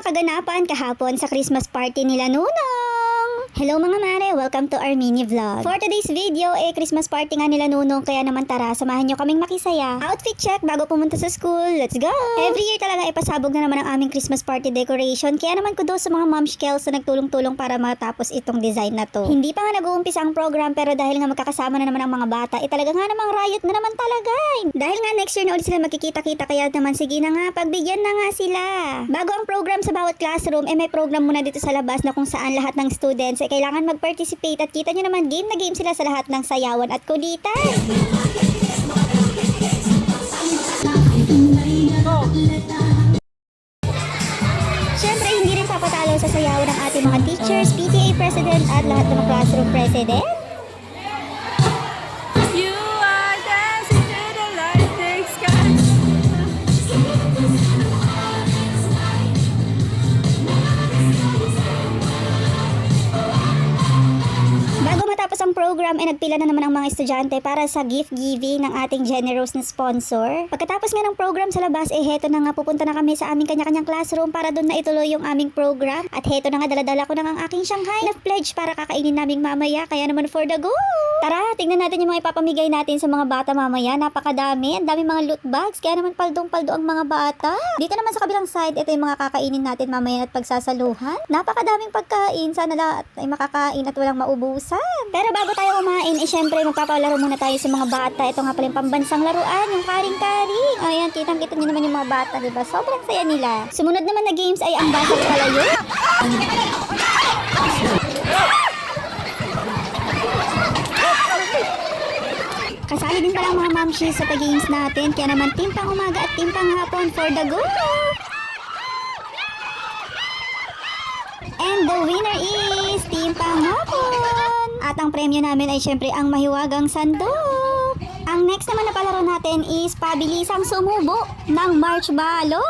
kaganapan kahapon sa Christmas party nila Nunong. Hello mga mare, welcome to our mini vlog. For today's video, Christmas party nga nila Nunong, kaya naman tara, samahan nyo kaming makisaya. Outfit check bago pumunta sa school, let's go! Every year talaga pasabog na naman ang aming Christmas party decoration, kaya naman kudos sa mga momshkels na nagtulong-tulong para matapos itong design na to. Hindi pa nga nag-uumpisa ang program, pero dahil nga magkakasama na naman ang mga bata, talaga nga namang riot na naman talaga. Dahil nga next year na ulit sila magkikita-kita, kaya naman sige na nga, pagbigyan na nga sila. Bago ang program sa bawat classroom, may program muna dito sa labas na kung saan lahat ng students kailangan mag-participate, at kita nyo naman game na game sila sa lahat ng sayawan at kulitan. Siyempre, hindi rin papatalo sa sayawan ng ating mga teachers, PTA president at lahat ng mga classroom president. You are dancing to the lightning sky. Bago matapos ang program, nagpila na naman ang mga estudyante para sa gift giving ng ating generous na sponsor. Pagkatapos nga ng program sa labas, heto na nga, pupunta na kami sa aming kanya-kanyang classroom para doon na ituloy yung aming program. At heto na nga, daladala ko na ang aking Shanghai na pledge para kakainin naming mamaya, kaya naman for the go! Tara, tingnan natin yung mga ipapamigay natin sa mga bata mamaya. Napakadami, ang dami mga loot bags, kaya naman paldong-paldo ang mga bata. Dito naman sa kabilang side, ito yung mga kakainin natin mamaya at pagsasaluhan. Napakadaming pagkain, sana lahat ay makakain at walang maubusan. Pero bago tayo kumain, syempre magpapalaro muna tayo sa mga bata. Ito nga pala yung pambansang laruan, yung karing-karing. Ayan, kitang-kita nyo naman yung mga bata, diba? Sobrang saya nila. Sumunod naman na games ay ang basag palayo. Kasali din pala ang mga mamshis sa pag-games natin, kaya naman timpang umaga at timpang hapon for the go! And the winner is Team Panghapon! At ang premyo namin ay syempre ang mahiwagang sandok. Ang next naman na palaro natin is pabilisang sumubo ng March Balo.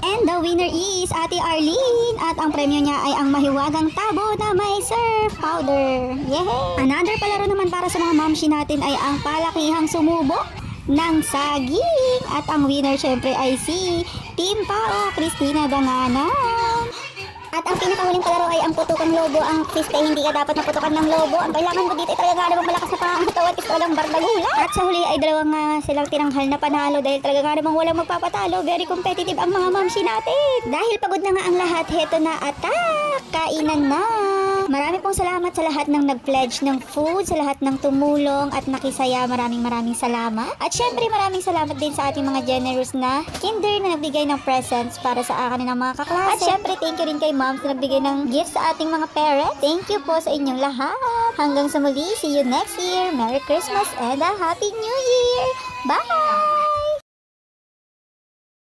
And the winner is Ate Arlene. At ang premyo niya ay ang mahiwagang tabo na may surf powder. Yay! Another palaro naman para sa mga mamshi natin ay ang palakihang sumubo ng saging. At ang winner syempre ay si Team Pao, Christina Danganan. At ang pinakahuling palaro ay ang putukang lobo. Ang twist ay hindi ka dapat maputukan ng lobo. Ang kailangan mo dito ay talaga namang malakas na pangangatawan at talagang bardagula. At sa huli ay dalawang silang tinanghal na panalo dahil talaga namang walang magpapatalo. Very competitive ang mga mamshi natin. Dahil pagod na nga ang lahat, heto na attack! Kainan na! Marami pong salamat sa lahat ng nag-pledge ng food, sa lahat ng tumulong at nakisaya. Maraming salamat. At syempre maraming salamat din sa ating mga generous na kinder na nagbigay ng presents para sa akin ng mga kaklase. At syempre thank you rin kay moms na nagbigay ng gifts sa ating mga parents. Thank you po sa inyong lahat. Hanggang sa muli, see you next year. Merry Christmas and a Happy New Year! Bye!